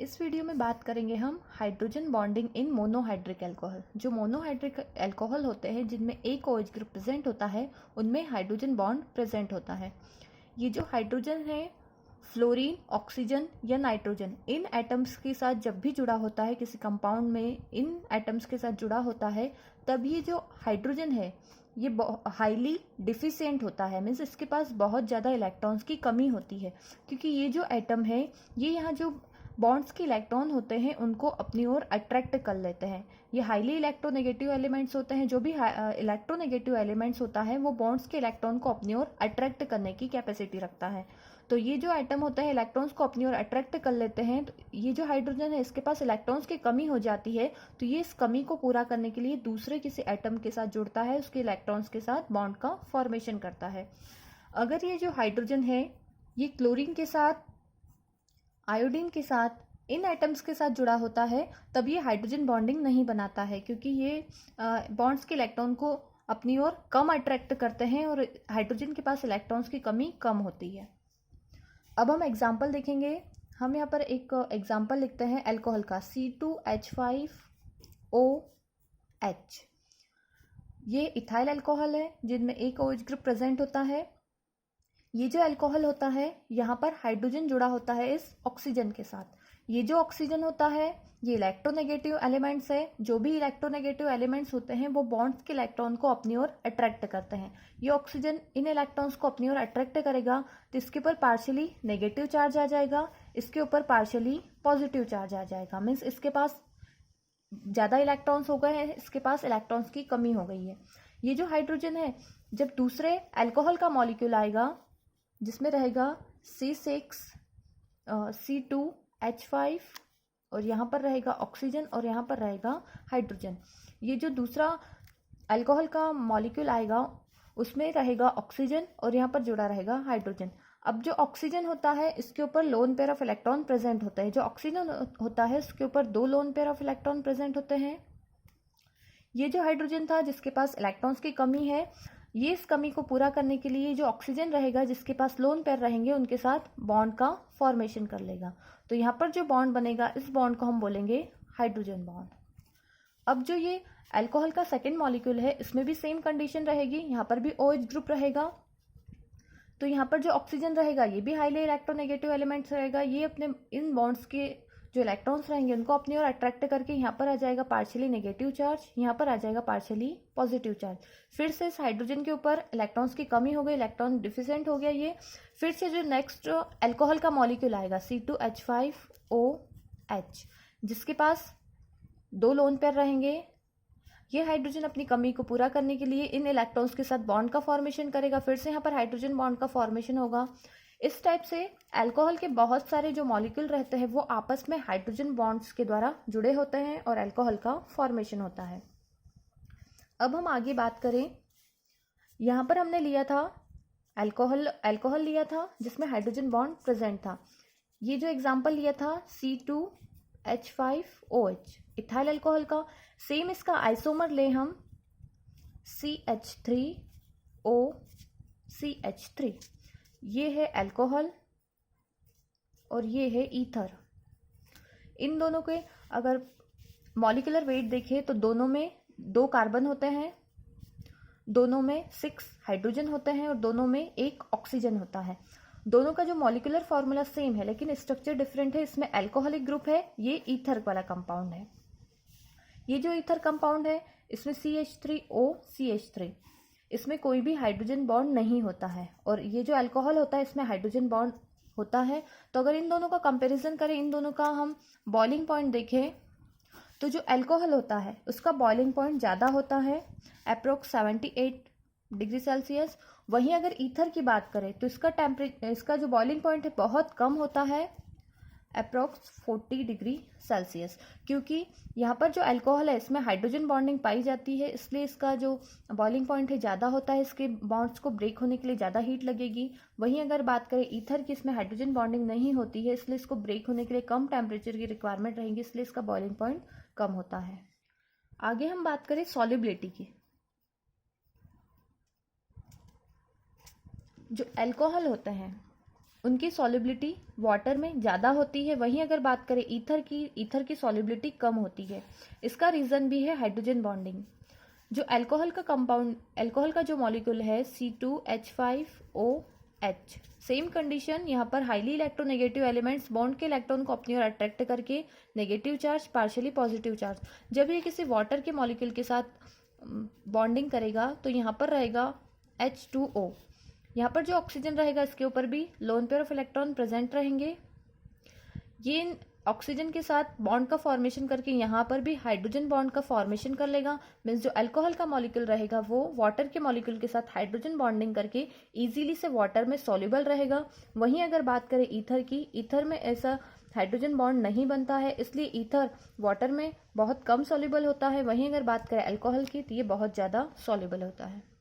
इस वीडियो में बात करेंगे हम hydrogen bonding in monohydric alcohol. जो मोनोहाइड्रिक अल्कोहल होते हैं जिनमें एक OH ग्रुप प्रेजेंट होता है उनमें हाइड्रोजन बॉन्ड प्रेजेंट होता है। ये जो हाइड्रोजन है फ्लोरीन, ऑक्सीजन या नाइट्रोजन इन एटम्स के साथ जब भी जुड़ा होता है, किसी कंपाउंड में इन एटम्स के साथ जुड़ा होता है, तब ये जो हाइड्रोजन है ये हाईली डिफिशिएंट होता है। मीन्स इसके पास बहुत ज़्यादा इलेक्ट्रॉन्स की कमी होती है, क्योंकि ये जो एटम है ये यहाँ जो बॉन्ड्स के इलेक्ट्रॉन होते हैं उनको अपनी ओर अट्रैक्ट कर लेते हैं। ये हाईली इलेक्ट्रोनेगेटिव एलिमेंट्स होते हैं। जो भी इलेक्ट्रोनेगेटिव एलिमेंट्स होता है वो बॉन्ड्स के इलेक्ट्रॉन को अपनी ओर अट्रैक्ट करने की कैपेसिटी रखता है। तो ये जो एटम होता है इलेक्ट्रॉन्स को अपनी ओर अट्रैक्ट कर लेते हैं। तो ये जो हाइड्रोजन है इसके पास इलेक्ट्रॉन्स की कमी हो जाती है, तो ये इस कमी को पूरा करने के लिए दूसरे किसी एटम के साथ जुड़ता है, उसके इलेक्ट्रॉन्स के साथ बॉन्ड का फॉर्मेशन करता है। अगर ये जो हाइड्रोजन है ये क्लोरीन के साथ, आयोडीन के साथ इन एटम्स के साथ जुड़ा होता है तब ये हाइड्रोजन बॉन्डिंग नहीं बनाता है, क्योंकि ये बॉन्ड्स के इलेक्ट्रॉन को अपनी ओर कम अट्रैक्ट करते हैं और हाइड्रोजन के पास इलेक्ट्रॉन्स की कमी कम होती है। अब हम एग्जाम्पल देखेंगे। हम यहाँ पर एक एग्जाम्पल लिखते हैं अल्कोहल का, C2H5OH। ये इथाइल अल्कोहल है जिनमें एक OH ग्रुप प्रेजेंट होता है। ये जो अल्कोहल होता है यहाँ पर हाइड्रोजन जुड़ा होता है इस ऑक्सीजन के साथ। ये जो ऑक्सीजन होता है ये इलेक्ट्रोनेगेटिव एलिमेंट्स है। जो भी इलेक्ट्रोनेगेटिव एलिमेंट्स होते हैं वो बॉन्ड्स के इलेक्ट्रॉन को अपनी ओर अट्रैक्ट करते हैं। ये ऑक्सीजन इन इलेक्ट्रॉन्स को अपनी ओर अट्रैक्ट करेगा तो इसके ऊपर पार्शियली नेगेटिव चार्ज आ जाएगा, इसके ऊपर पार्शियली पॉजिटिव चार्ज आ जाएगा। मीन्स इसके पास ज़्यादा इलेक्ट्रॉन्स हो गए हैं, इसके पास इलेक्ट्रॉन्स की कमी हो गई है। ये जो हाइड्रोजन है जब दूसरे अल्कोहल का मॉलिक्यूल आएगा जिसमें रहेगा C6C2H5 और यहाँ पर रहेगा ऑक्सीजन और यहाँ पर रहेगा हाइड्रोजन। ये जो दूसरा अल्कोहल का मॉलिक्यूल आएगा उसमें रहेगा ऑक्सीजन और यहाँ पर जुड़ा रहेगा हाइड्रोजन। अब जो ऑक्सीजन होता है इसके ऊपर lone pair of electron present होता है। जो ऑक्सीजन होता है उसके ऊपर 2 lone pair of electron present होते हैं। ये जो हाइड्रोजन था जिसके पास इलेक्ट्रॉन्स की कमी है, ये इस कमी को पूरा करने के लिए जो ऑक्सीजन रहेगा जिसके पास लोन पेयर रहेंगे उनके साथ बॉन्ड का फॉर्मेशन कर लेगा। तो यहाँ पर जो बॉन्ड बनेगा इस बॉन्ड को हम बोलेंगे हाइड्रोजन बॉन्ड। अब जो ये अल्कोहल का सेकेंड मॉलिक्यूल है इसमें भी सेम कंडीशन रहेगी। यहाँ पर भी OH ग्रुप रहेगा। तो यहाँ पर जो ऑक्सीजन रहेगा ये भी हाईली इलेक्ट्रोनेगेटिव एलिमेंट्स रहेगा। ये अपने इन बॉन्ड्स के जो इलेक्ट्रॉन्स रहेंगे उनको अपनी ओर अट्रैक्ट करके यहाँ पर आ जाएगा पार्शियली नेगेटिव चार्ज, यहाँ पर आ जाएगा पार्शियली पॉजिटिव चार्ज। फिर से इस हाइड्रोजन के ऊपर इलेक्ट्रॉन्स की कमी हो गई, इलेक्ट्रॉन डिफिशिएंट हो गया ये। फिर से जो नेक्स्ट अल्कोहल का मॉलिक्यूल आएगा C2H5OH जिसके पास 2 लोन पेयर रहेंगे। ये हाइड्रोजन अपनी कमी को पूरा करने के लिए इन इलेक्ट्रॉन्स के साथ बॉन्ड का फॉर्मेशन करेगा। फिर से यहाँ पर हाइड्रोजन बॉन्ड का फॉर्मेशन होगा। इस टाइप से अल्कोहल के बहुत सारे जो मॉलिक्यूल रहते हैं वो आपस में हाइड्रोजन बॉन्ड्स के द्वारा जुड़े होते हैं और अल्कोहल का फॉर्मेशन होता है। अब हम आगे बात करें, यहाँ पर हमने लिया था अल्कोहल लिया था जिसमें हाइड्रोजन बॉन्ड प्रेजेंट था। ये जो एग्जाम्पल लिया था C2H5OH इथाइल अल्कोहल का। सेम इसका आइसोमर ले हम CH3OCH3। ये है अल्कोहल और ये है ईथर। इन दोनों के अगर मॉलिक्यूलर वेट देखें तो दोनों में 2 कार्बन होते हैं, दोनों में 6 हाइड्रोजन होते हैं और दोनों में 1 ऑक्सीजन होता है। दोनों का जो मॉलिक्यूलर फॉर्मूला सेम है लेकिन स्ट्रक्चर डिफरेंट है। इसमें अल्कोहलिक ग्रुप है, ये ईथर वाला कंपाउंड है। ये जो ईथर कंपाउंड है इसमें CH3OCH3, इसमें कोई भी हाइड्रोजन बॉन्ड नहीं होता है। और ये जो अल्कोहल होता है इसमें हाइड्रोजन बॉन्ड होता है। तो अगर इन दोनों का कंपैरिजन करें, इन दोनों का हम बॉइलिंग पॉइंट देखें तो जो अल्कोहल होता है उसका बॉइलिंग पॉइंट ज़्यादा होता है, अप्रोक्स 78 डिग्री सेल्सियस। वहीं अगर ईथर की बात करें तो इसका जो बॉइलिंग पॉइंट है बहुत कम होता है, अप्रोक्स 40 डिग्री सेल्सियस। क्योंकि यहाँ पर जो अल्कोहल है इसमें हाइड्रोजन बॉन्डिंग पाई जाती है इसलिए इसका जो बॉइलिंग पॉइंट है ज़्यादा होता है, इसके बॉन्ड्स को ब्रेक होने के लिए ज़्यादा हीट लगेगी। वहीं अगर बात करें ईथर की, इसमें हाइड्रोजन बॉन्डिंग नहीं होती है इसलिए इसको ब्रेक होने के लिए कम टेम्परेचर की रिक्वायरमेंट रहेगी, इसलिए इसका बॉइलिंग पॉइंट कम होता है। आगे हम बात करें सॉल्युबिलिटी की। जो अल्कोहल होते हैं उनकी सॉल्युबिलिटी वाटर में ज़्यादा होती है। वहीं अगर बात करें ईथर की सॉल्युबिलिटी कम होती है। इसका रीज़न भी है हाइड्रोजन बॉन्डिंग। जो अल्कोहल का जो मॉलिक्यूल है C2H5OH, सेम कंडीशन यहाँ पर हाईली इलेक्ट्रोनेगेटिव एलिमेंट्स बॉन्ड के इलेक्ट्रॉन को अपनी ओर अट्रैक्ट करके negative charge partially positive charge, जब ये किसी वाटर के मॉलिक्यूल के साथ बॉन्डिंग करेगा तो यहाँ पर रहेगा H2O। यहाँ पर जो ऑक्सीजन रहेगा इसके ऊपर भी lone pair of electron present रहेंगे। ये ऑक्सीजन के साथ बॉन्ड का फॉर्मेशन करके यहाँ पर भी हाइड्रोजन बॉन्ड का फॉर्मेशन कर लेगा। मीन्स जो अल्कोहल का मॉलिक्यूल रहेगा वो वाटर के मॉलिक्यूल के साथ हाइड्रोजन बॉन्डिंग करके इजीली से वाटर में सॉल्युबल रहेगा। वहीं अगर बात करें ईथर की, ईथर में ऐसा हाइड्रोजन बॉन्ड नहीं बनता है, इसलिए ईथर वाटर में बहुत कम सॉल्युबल होता है। वहीं अगर बात करें अल्कोहल की तो ये बहुत ज़्यादा सॉल्युबल होता है।